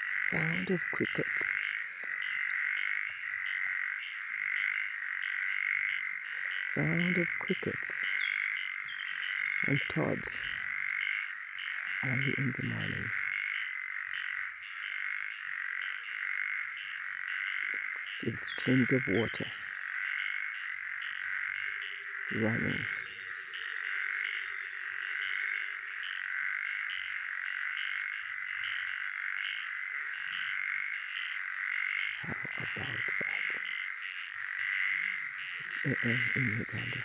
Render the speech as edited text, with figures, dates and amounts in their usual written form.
Sound of crickets. Sound of crickets and toads early in the morning. With streams of water running. How about that? 6 a.m. in Uganda.